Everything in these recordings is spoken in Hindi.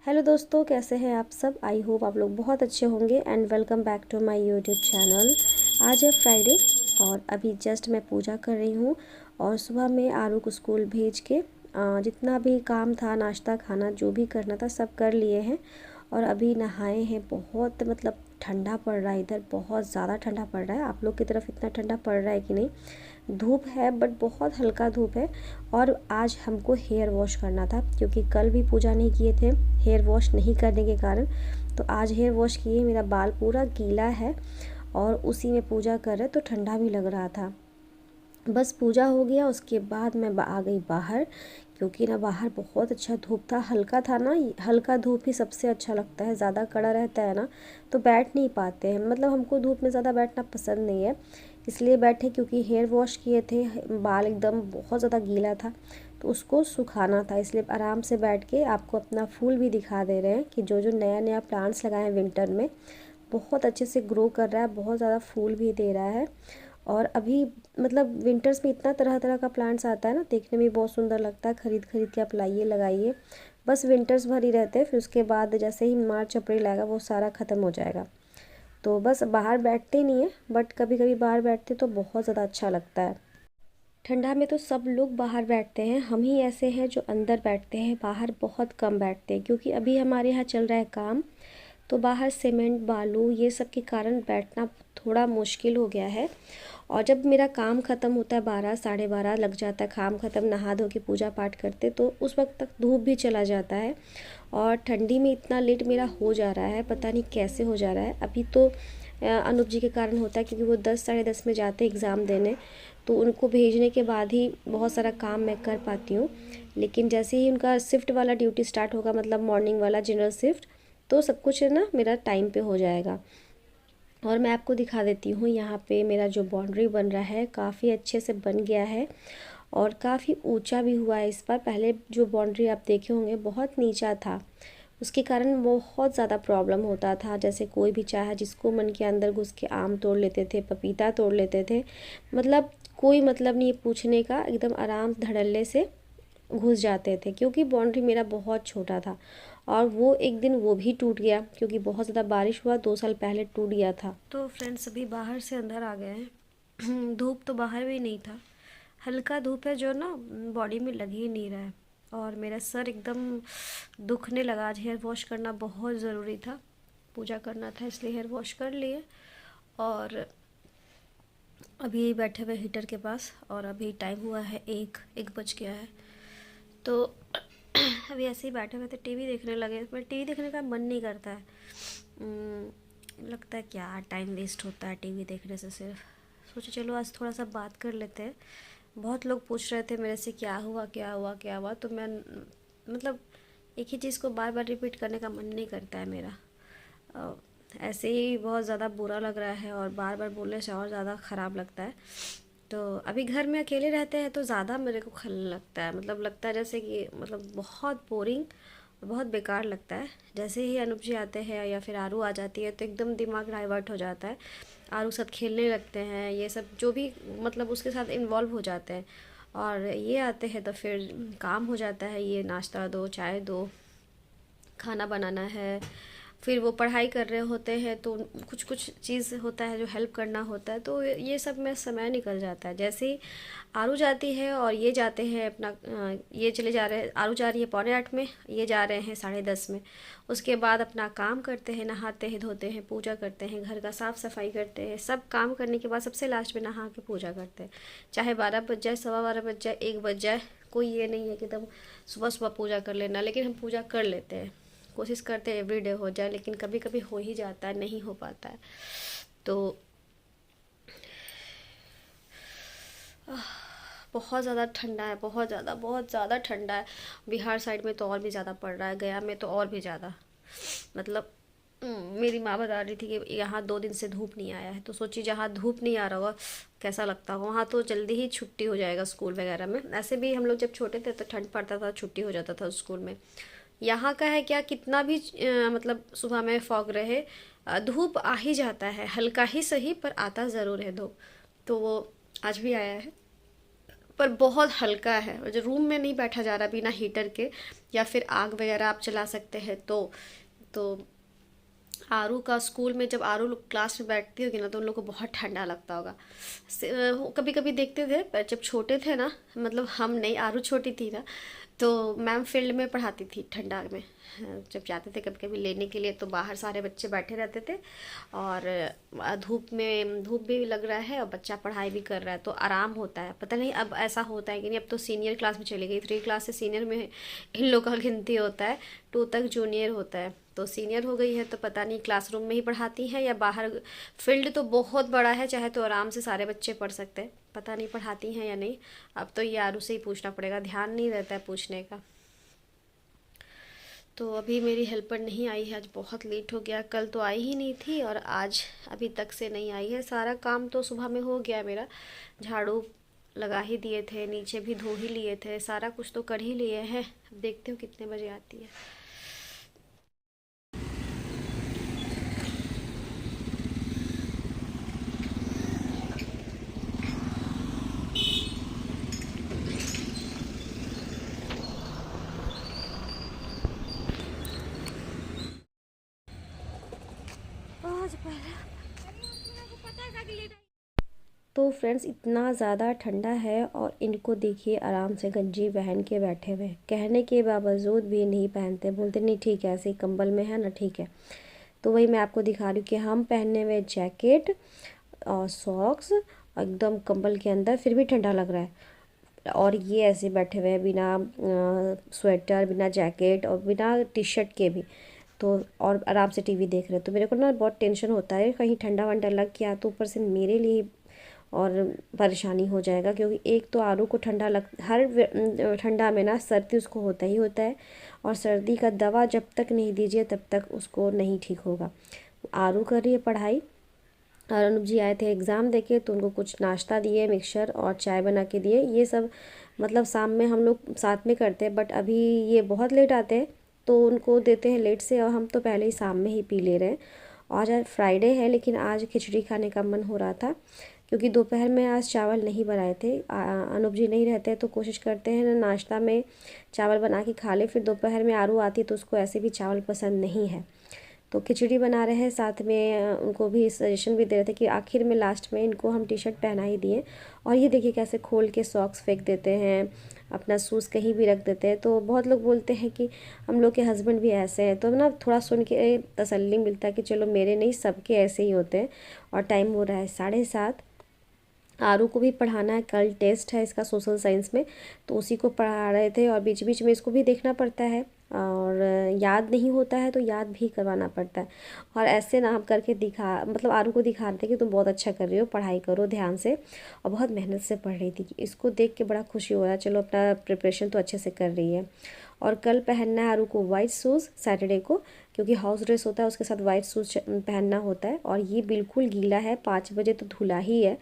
हेलो दोस्तों, कैसे हैं आप सब। आई होप आप लोग बहुत अच्छे होंगे and welcome back to my YouTube channel. आज है फ्राइडे और अभी जस्ट मैं पूजा कर रही हूँ और सुबह में आरू को स्कूल भेज के जितना भी काम था, नाश्ता खाना जो भी करना था सब कर लिए हैं और अभी नहाए हैं। बहुत मतलब ठंडा पड़ रहा है इधर, बहुत ज़्यादा ठंडा पड़ रहा है। आप लोग की तरफ इतना ठंडा पड़ रहा है कि नहीं? धूप है बट बहुत हल्का धूप है। और आज हमको हेयर वॉश करना था क्योंकि कल भी पूजा नहीं किए थे हेयर वॉश नहीं करने के कारण। तो आज हेयर वॉश किए, मेरा बाल पूरा गीला है और उसी में पूजा कर रहे तो ठंडा भी लग रहा था। बस पूजा हो गया, उसके बाद मैं आ गई बाहर क्योंकि ना बाहर बहुत अच्छा धूप था। हल्का था ना, हल्का धूप ही सबसे अच्छा लगता है। ज़्यादा कड़ा रहता है ना तो बैठ नहीं पाते हैं, मतलब हमको धूप में ज़्यादा बैठना पसंद नहीं है, इसलिए बैठे। क्योंकि हेयर वॉश किए थे, बाल एकदम बहुत ज़्यादा गीला था तो उसको सुखाना था, इसलिए आराम से बैठ के आपको अपना फूल भी दिखा दे रहे हैं कि जो जो नया नया प्लांट्स लगाए हैं विंटर में बहुत अच्छे से ग्रो कर रहा है, बहुत ज़्यादा फूल भी दे रहा है। और अभी मतलब विंटर्स में इतना तरह तरह का प्लांट्स आता है ना, देखने में बहुत सुंदर लगता है। खरीद खरीद के आप लाइए लगाइए। बस विंटर्स भर ही रहते हैं, फिर उसके बाद जैसे ही मार्च अप्रैल आएगा वो सारा ख़त्म हो जाएगा। तो बस बाहर बैठते नहीं है बट कभी कभी बाहर बैठते तो बहुत ज़्यादा अच्छा लगता है। ठंडा में तो सब लोग बाहर बैठते हैं, हम ही ऐसे हैं जो अंदर बैठते हैं, बाहर बहुत कम बैठते हैं क्योंकि अभी हमारे यहाँ चल रहा है काम। तो बाहर सीमेंट बालू ये सब के कारण बैठना थोड़ा मुश्किल हो गया है। और जब मेरा काम ख़त्म होता है 12 साढ़े 12 लग जाता है, काम ख़त्म नहा धो के पूजा पाठ करते तो उस वक्त तक धूप भी चला जाता है। और ठंडी में इतना लेट मेरा हो जा रहा है, पता नहीं कैसे हो जा रहा है। अभी तो अनूप जी के कारण होता है क्योंकि वो 10 साढ़े 10 में जाते एग्ज़ाम देने, तो उनको भेजने के बाद ही बहुत सारा काम मैं कर पाती हूँ। लेकिन जैसे ही उनका शिफ्ट वाला ड्यूटी स्टार्ट होगा, मतलब मॉर्निंग वाला जनरल शिफ्ट, तो सब कुछ है ना मेरा टाइम पे हो जाएगा। और मैं आपको दिखा देती हूँ, यहाँ पे मेरा जो बाउंड्री बन रहा है काफ़ी अच्छे से बन गया है और काफ़ी ऊंचा भी हुआ है इस पर। पहले जो बाउंड्री आप देखे होंगे बहुत नीचा था, उसके कारण बहुत ज़्यादा प्रॉब्लम होता था। जैसे कोई भी चाहे जिसको मन के अंदर घुस के आम तोड़ लेते थे, पपीता तोड़ लेते थे, मतलब कोई मतलब नहीं पूछने का, एकदम आराम धड़ल्ले से घुस जाते थे क्योंकि बाउंड्री मेरा बहुत छोटा था। और वो एक दिन वो भी टूट गया क्योंकि बहुत ज़्यादा बारिश हुआ, 2 साल पहले टूट गया था। तो फ्रेंड्स अभी बाहर से अंदर आ गए हैं धूप तो बाहर भी नहीं था, हल्का धूप है जो ना बॉडी में लग ही नहीं रहा है। और मेरा सर एकदम दुखने लगा। आज हेयर वॉश करना बहुत ज़रूरी था, पूजा करना था इसलिए हेयर वॉश कर लिए। और अभी बैठे हुए हीटर के पास और अभी टाइम हुआ है 1 बज गया है। तो अभी ऐसे ही बैठे हुए थे, टीवी देखने लगे। पर टीवी देखने का मन नहीं करता है। लगता है क्या टाइम वेस्ट होता है टीवी देखने से। सिर्फ सोचे चलो आज थोड़ा सा बात कर लेते हैं। बहुत लोग पूछ रहे थे मेरे से क्या हुआ क्या हुआ क्या हुआ, तो मैं मतलब एक ही चीज़ को बार बार रिपीट करने का मन नहीं करता है मेरा। अ, ऐसे ही बहुत ज़्यादा बुरा लग रहा है और बार बार बोलने से और ज़्यादा ख़राब लगता है। तो अभी घर में अकेले रहते हैं तो ज़्यादा मेरे को खल लगता है, मतलब लगता है जैसे कि मतलब बहुत बोरिंग, बहुत बेकार लगता है। जैसे ही अनुप जी आते हैं या फिर आरू आ जाती है तो एकदम दिमाग डाइवर्ट हो जाता है। आरू साथ खेलने लगते हैं, ये सब जो भी मतलब उसके साथ इन्वॉल्व हो जाते हैं। और ये आते हैं तो फिर काम हो जाता है, ये नाश्ता दो, चाय दो, खाना बनाना है। फिर वो पढ़ाई कर रहे होते हैं तो कुछ कुछ चीज़ होता है जो हेल्प करना होता है, तो ये सब में समय निकल जाता है। जैसे ही आरू जाती है और ये जाते हैं अपना ये चले जा रहे हैं, आरू जा रही है 7:45 में, ये जा रहे हैं 10:30 में। उसके बाद अपना काम करते हैं, नहाते हैं धोते हैं, पूजा करते हैं, घर का साफ़ सफाई करते हैं। सब काम करने के बाद सबसे लास्ट में नहा के पूजा करते हैं। चाहे 12 बज जाए, 12:15 बज जाए, 1 बज जाए, कोई ये नहीं है कि एकदम सुबह सुबह पूजा कर लेना, लेकिन हम पूजा कर लेते हैं। कोशिश करते हैं एवरीडे हो जाए, लेकिन कभी कभी हो ही जाता है, नहीं हो पाता है। तो बहुत ज़्यादा ठंडा है, बहुत ज़्यादा ठंडा है। बिहार साइड में तो और भी ज़्यादा पड़ रहा है, गया में तो और भी ज़्यादा। मतलब मेरी माँ बता रही थी कि यहाँ 2 दिन से धूप नहीं आया है, तो सोची जहाँ धूप नहीं आ रहा होगा कैसा लगता होगा। वहाँ तो जल्दी ही छुट्टी हो जाएगा स्कूल वगैरह में। ऐसे भी हम लोग जब छोटे थे तो ठंड पड़ता था, छुट्टी हो जाता था स्कूल में। यहाँ का है क्या, कितना भी मतलब सुबह में फॉग रहे, धूप आ ही जाता है, हल्का ही सही पर आता ज़रूर है धूप। तो वो आज भी आया है, पर बहुत हल्का है, और जो रूम में नहीं बैठा जा रहा बिना हीटर के, या फिर आग वगैरह आप चला सकते हैं। तो आरू का स्कूल में जब आरू लोग क्लास में बैठती होगी ना तो उन लोग को बहुत ठंडा लगता होगा। कभी कभी देखते थे पर जब छोटे थे ना, मतलब हम नहीं, आरू छोटी थी ना, तो मैम फील्ड में पढ़ाती थी ठंडा में। जब जाते थे कभी कभी लेने के लिए तो बाहर सारे बच्चे बैठे रहते थे, और धूप भी लग रहा है और बच्चा पढ़ाई भी कर रहा है तो आराम होता है। पता नहीं अब ऐसा होता है कि नहीं, अब तो सीनियर क्लास में चली गई, 3 क्लास से सीनियर में इन लोग का गिनती होता है, 2 तक जूनियर होता है, तो सीनियर हो गई है तो पता नहीं क्लासरूम में ही पढ़ाती हैं या बाहर। फील्ड तो बहुत बड़ा है, चाहे तो आराम से सारे बच्चे पढ़ सकते हैं, पता नहीं पढ़ाती हैं या नहीं। अब तो ये आरू से ही पूछना पड़ेगा, ध्यान नहीं रहता है पूछने का। तो अभी मेरी हेल्पर नहीं आई है, आज बहुत लेट हो गया, कल तो आई ही नहीं थी और आज अभी तक से नहीं आई है। सारा काम तो सुबह में हो गया मेरा, झाड़ू लगा ही दिए थे, नीचे भी धो ही लिए थे, सारा कुछ तो कर ही लिए हैं। अब देखते हो कितने बजे आती है। आज पहले तो फ्रेंड्स इतना ज़्यादा ठंडा है और इनको देखिए आराम से गंजी पहन के बैठे हुए, कहने के बावजूद भी नहीं पहनते, बोलते नहीं ठीक है ऐसे ही कंबल में है ना, ठीक है। तो वही मैं आपको दिखा रही हूँ कि हम पहने हुए जैकेट और सॉक्स एकदम कंबल के अंदर, फिर भी ठंडा लग रहा है, और ये ऐसे बैठे हुए हैं बिना स्वेटर, बिना जैकेट और बिना टी शर्ट के भी। तो और आराम से टीवी देख रहे हैं। तो मेरे को ना बहुत टेंशन होता है कहीं ठंडा वंडा लग गया तो ऊपर से मेरे लिए और परेशानी हो जाएगा, क्योंकि एक तो आरू को ठंडा लग, हर ठंडा में ना सर्दी उसको होता ही होता है, और सर्दी का दवा जब तक नहीं दीजिए तब तक उसको नहीं ठीक होगा। आरू कर रही है पढ़ाई, और अनुप जी आए थे एग्ज़ाम देके तो उनको कुछ नाश्ता दिए, मिक्सचर और चाय बना के दिए। ये सब मतलब शाम में हम लोग साथ में करते हैं, बट अभी ये बहुत लेट आते हैं तो उनको देते हैं लेट से, और हम तो पहले ही शाम में ही पी ले रहे हैं। आज फ्राइडे है लेकिन आज खिचड़ी खाने का मन हो रहा था, क्योंकि दोपहर में आज चावल नहीं बनाए थे। अनुप जी नहीं रहते तो कोशिश करते हैं ना नाश्ता में चावल बना के खा ले, फिर दोपहर में आरू आती तो उसको ऐसे भी चावल पसंद नहीं है। तो खिचड़ी बना रहे हैं, साथ में उनको भी सजेशन भी दे रहे थे कि आखिर में लास्ट में इनको हम टी शर्ट पहना ही दिए। और ये देखिए कैसे खोल के सॉक्स फेंक देते हैं, अपना शूज़ कहीं भी रख देते हैं। तो बहुत लोग बोलते हैं कि हम लोग के हस्बैंड भी ऐसे हैं, तो ना थोड़ा सुन के तसल्ली मिलता है कि चलो मेरे नहीं सबके ऐसे ही होते हैं। और टाइम हो रहा है 7:30। आरू को भी पढ़ाना है, कल टेस्ट है इसका सोशल साइंस में, तो उसी को पढ़ा रहे थे, और बीच बीच में इसको भी देखना पड़ता है, और याद नहीं होता है तो याद भी करवाना पड़ता है। और ऐसे ना हम करके दिखा, मतलब आरू को दिखा रहे थे कि तुम बहुत अच्छा कर रही हो, पढ़ाई करो ध्यान से, और बहुत मेहनत से पढ़ रही थी। इसको देख के बड़ा खुशी हो रहा है, चलो अपना प्रिपरेशन तो अच्छे से कर रही है। और कल पहनना है आरू को वाइट शूज़ सैटरडे को, क्योंकि हाउस ड्रेस होता है उसके साथ वाइट शूज़ पहनना होता है। और ये बिल्कुल गीला है, 5 बजे तो धुला ही है,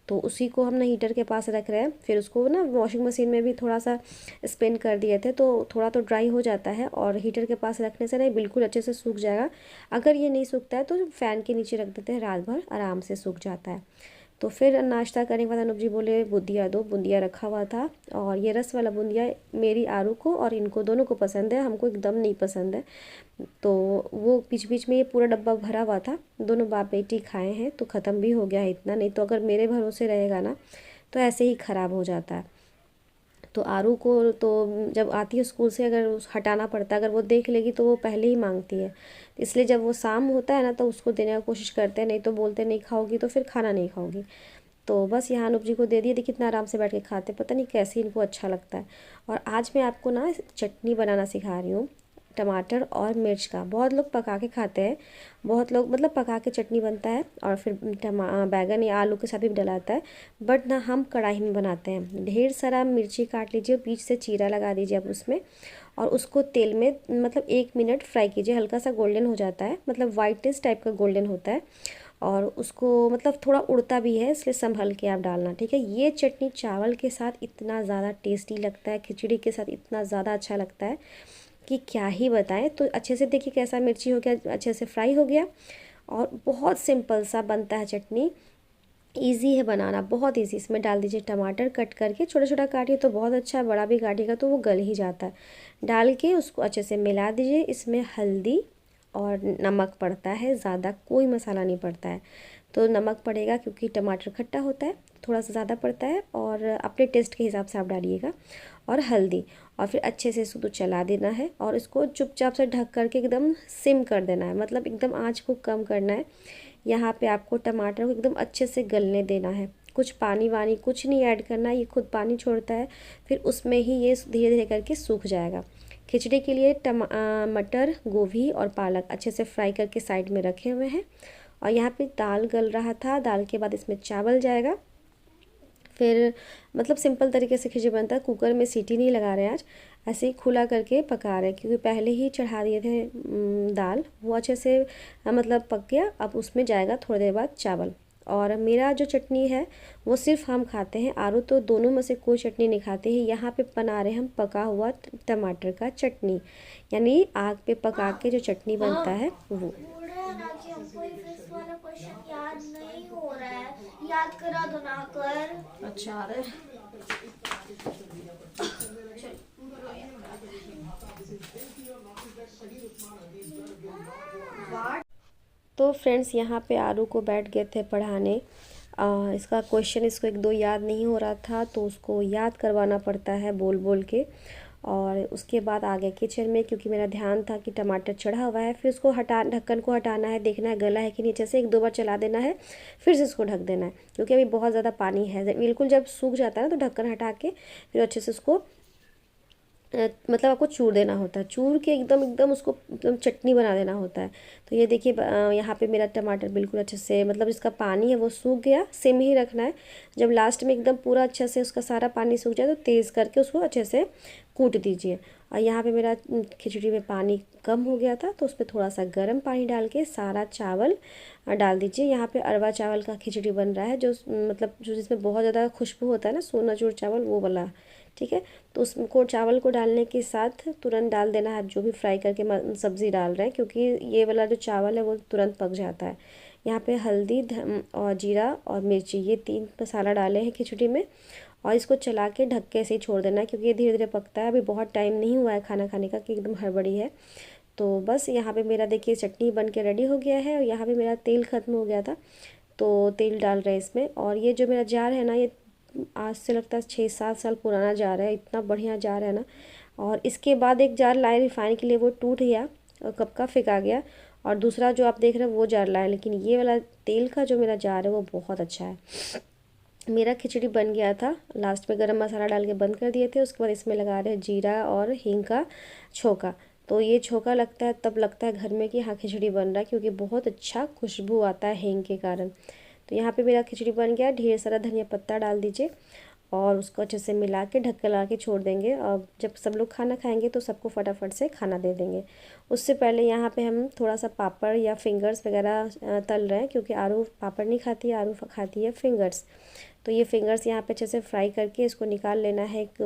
तो उसी को हम ना हीटर के पास रख रहे हैं। फिर उसको ना वॉशिंग मशीन में भी थोड़ा सा स्पिन कर दिए थे तो थोड़ा तो ड्राई हो जाता है, और हीटर के पास रखने से ना बिल्कुल अच्छे से सूख जाएगा। अगर ये नहीं सूखता है तो फ़ैन के नीचे रख देते हैं, रात भर आराम से सूख जाता है। तो फिर नाश्ता करने के बाद अनुप जी बोले बूंदिया दो, बूंदिया रखा हुआ था, और ये रस वाला बूंदिया मेरी आरू को और इनको दोनों को पसंद है, हमको एकदम नहीं पसंद है। तो वो बीच बीच में ये पूरा डब्बा भरा हुआ था, दोनों बाप बेटी खाए हैं तो ख़त्म भी हो गया है इतना, नहीं तो अगर मेरे भरोसे रहेगा ना तो ऐसे ही ख़राब हो जाता है। तो आरू को तो जब आती है स्कूल से अगर हटाना पड़ता है, अगर वो देख लेगी तो वो पहले ही मांगती है, इसलिए जब वो शाम होता है ना तो उसको देने की कोशिश करते हैं, नहीं तो बोलते नहीं खाओगी तो फिर खाना नहीं खाओगी। तो बस यहाँ अनुप जी को दे दिए, देखिए कितना आराम से बैठ के खाते, पता नहीं कैसे इनको अच्छा लगता है। और आज मैं आपको ना चटनी बनाना सिखा रही हूँ, टमाटर और मिर्च का। बहुत लोग पका के खाते हैं, बहुत लोग मतलब पका के चटनी बनता है और फिर बैगन या आलू के साथ भी डलाता है, बट ना हम कढ़ाई में बनाते हैं। ढेर सारा मिर्ची काट लीजिए, बीच से चीरा लगा दीजिए आप उसमें, और उसको तेल में मतलब 1 मिनट फ्राई कीजिए, हल्का सा गोल्डन हो जाता है, मतलब वाइटिश टाइप का गोल्डन होता है, और उसको मतलब थोड़ा उड़ता भी है इसलिए संभल के आप डालना, ठीक है। ये चटनी चावल के साथ इतना ज़्यादा टेस्टी लगता है, खिचड़ी के साथ इतना ज़्यादा अच्छा लगता है कि क्या ही बताएं। तो अच्छे से देखिए कैसा मिर्ची हो गया, अच्छे से फ्राई हो गया, और बहुत सिंपल सा बनता है चटनी। ईज़ी है बनाना, बहुत ईज़ी। इसमें डाल दीजिए टमाटर कट करके, छोटा छोटा काटिए तो बहुत अच्छा है, बड़ा भी काटिएगा तो वो गल ही जाता है। डाल के उसको अच्छे से मिला दीजिए। इसमें हल्दी और नमक पड़ता है, ज़्यादा कोई मसाला नहीं पड़ता है। तो नमक पड़ेगा क्योंकि टमाटर खट्टा होता है, थोड़ा सा ज़्यादा पड़ता है, और अपने टेस्ट के हिसाब से आप डालिएगा। और हल्दी, और फिर अच्छे से इसको चला देना है और इसको चुपचाप से ढक करके एकदम सिम कर देना है, मतलब एकदम आँच को कम करना है। यहाँ पे आपको टमाटर को एकदम अच्छे से गलने देना है, कुछ पानी वानी कुछ नहीं ऐड करना है, ये खुद पानी छोड़ता है, फिर उसमें ही ये धीरे धीरे करके सूख जाएगा। खिचड़ी के लिए मटर, गोभी और पालक अच्छे से फ्राई करके साइड में रखे हुए हैं। और यहाँ पे दाल गल रहा था, दाल के बाद इसमें चावल जाएगा। फिर मतलब सिंपल तरीके से खिचड़ी बनता है, कुकर में सीटी नहीं लगा रहे हैं आज, ऐसे ही खुला करके पका रहे हैं, क्योंकि पहले ही चढ़ा दिए थे दाल, वो अच्छे से मतलब पक गया। अब उसमें जाएगा थोड़ी देर बाद चावल। और मेरा जो चटनी है वो सिर्फ हम खाते हैं, आरू तो दोनों में से कोई चटनी नहीं खाते हैं। यहाँ पे बना रहे हम पका हुआ टमाटर का चटनी, यानी आग पे पका के जो चटनी बनता है वो। हमको ये फिजिक्स वाला क्वेश्चन याद नहीं हो रहा है, याद करा दो ना कर। अच्छा आ रहा है। तो फ्रेंड्स यहाँ पे आरू को बैठ गए थे पढ़ाने। इसका क्वेश्चन इसको एक दो याद नहीं हो रहा था, तो उसको याद करवाना पड़ता है बोल बोल के। और उसके बाद आ गए किचन में, क्योंकि मेरा ध्यान था कि टमाटर चढ़ा हुआ है, फिर उसको ढक्कन को हटाना है, देखना है गला है कि नीचे से, एक दो बार चला देना है, फिर से इसको ढक देना है, क्योंकि अभी बहुत ज़्यादा पानी है। बिल्कुल जब सूख जाता है ना तो ढक्कन हटा के फिर अच्छे से उसको मतलब आपको चूर देना होता है, चूर के एकदम एकदम उसको एकदम चटनी बना देना होता है। तो ये देखिए यहाँ पे मेरा टमाटर बिल्कुल अच्छे से, मतलब इसका पानी है वो सूख गया, सिम ही रखना है। जब लास्ट में एकदम पूरा अच्छे से उसका सारा पानी सूख जाए तो तेज़ करके उसको अच्छे से कूट दीजिए। और यहाँ पे मेरा खिचड़ी में पानी कम हो गया था, तो उस पर थोड़ा सा गर्म पानी डाल के सारा चावल डाल दीजिए। यहाँ पे अरवा चावल का खिचड़ी बन रहा है, जो मतलब जो जिसमें बहुत ज़्यादा खुशबू होता है ना, सोनाचूर चावल वो वाला, ठीक है। तो उसको चावल को डालने के साथ तुरंत डाल देना है जो भी फ्राई करके सब्ज़ी डाल रहे हैं, क्योंकि ये वाला जो चावल है वो तुरंत पक जाता है। यहाँ पे हल्दी और जीरा और मिर्ची, ये 3 मसाला डाले हैं खिचड़ी में। और इसको चला के ढक के ऐसे ही छोड़ देना है, क्योंकि ये धीरे धीरे पकता है। अभी बहुत टाइम नहीं हुआ है खाना खाने का कि एकदम हड़बड़ी है। तो बस यहाँ पे मेरा देखिए चटनी बन के रेडी हो गया है। और यहाँ पे मेरा तेल ख़त्म हो गया था, तो तेल डाल रहे हैं इसमें। और ये जो मेरा जार है ना, ये आज से लगता है 6-7 साल पुराना जार है, इतना बढ़िया जार है ना। और इसके बाद एक जार लाए रिफाइन के लिए, वो टूट गया और कब का फेंका गया। और दूसरा जो आप देख रहे हैं वो जार लाए, लेकिन ये वाला तेल का जो मेरा जार है वो बहुत अच्छा है। मेरा खिचड़ी बन गया था, लास्ट में गरम मसाला डाल के बंद कर दिए थे। उसके बाद इसमें लगा रहे जीरा और हींग का छोंका। तो ये छोंका लगता है तब लगता है घर में कि हाँ खिचड़ी बन रहा है, क्योंकि बहुत अच्छा खुशबू आता है हींग के कारण। तो यहाँ पे मेरा खिचड़ी बन गया, ढेर सारा धनिया पत्ता डाल दीजिए और उसको अच्छे से मिला के ढक्कन लगा के छोड़ देंगे। और जब सब लोग खाना खाएंगे तो सबको फटाफट से खाना दे देंगे। उससे पहले यहाँ पे हम थोड़ा सा पापड़ या फिंगर्स वगैरह तल रहे हैं, क्योंकि आरू पापड़ नहीं खाती है, आरू खाती है फिंगर्स। तो ये फिंगर्स यहाँ पे अच्छे से फ्राई करके इसको निकाल लेना है एक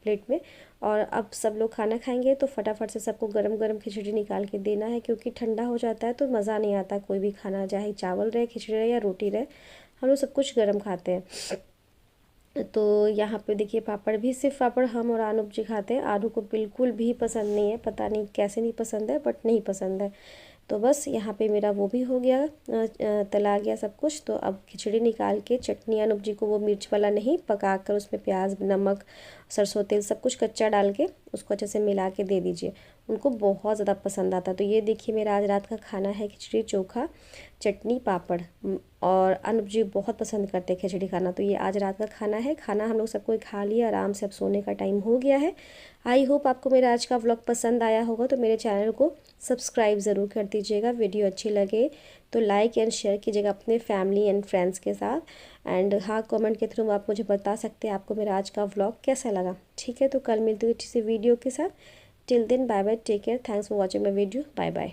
प्लेट में। और अब सब लोग खाना खाएंगे तो फटाफट से सबको गरम गरम खिचड़ी निकाल के देना है, क्योंकि ठंडा हो जाता है तो मज़ा नहीं आता कोई भी खाना, चाहे चावल रहे, खिचड़ी रहे या रोटी रहे, हम लोग सब कुछ गरम खाते हैं। तो यहाँ पे देखिए पापड़ भी, सिर्फ पापड़ हम और अनुप जी खाते हैं, आरू को बिल्कुल भी पसंद नहीं है, पता नहीं कैसे नहीं पसंद है, बट नहीं पसंद है। तो बस यहाँ पे मेरा वो भी हो गया, तला गया सब कुछ। तो अब खिचड़ी निकाल के चटनी अनुप जी को वो मिर्च वाला नहीं, पका कर उसमें प्याज, नमक, सरसों तेल सब कुछ कच्चा डाल के उसको अच्छे से मिला के दे दीजिए, उनको बहुत ज़्यादा पसंद आता है। तो ये देखिए मेरा आज रात का खाना है खिचड़ी, चोखा, चटनी, पापड़। और अनुप जी बहुत पसंद करते हैं खिचड़ी खाना, तो ये आज रात का खाना है। खाना हम लोग सबको खा लिया, आराम से अब सोने का टाइम हो गया है। आई होप आपको मेरा आज का व्लॉग पसंद आया होगा, तो मेरे चैनल को सब्सक्राइब ज़रूर कर दीजिएगा। वीडियो अच्छी लगे तो लाइक एंड शेयर कीजिएगा अपने फैमिली एंड फ्रेंड्स के साथ। एंड हाँ, कमेंट के थ्रू आप मुझे बता सकते हैं आपको मेरा आज का व्लॉग कैसा लगा। ठीक है, तो कल मिलती हूँ अच्छी सी वीडियो के साथ। Till then bye bye, take care, thanks for watching my video, bye bye.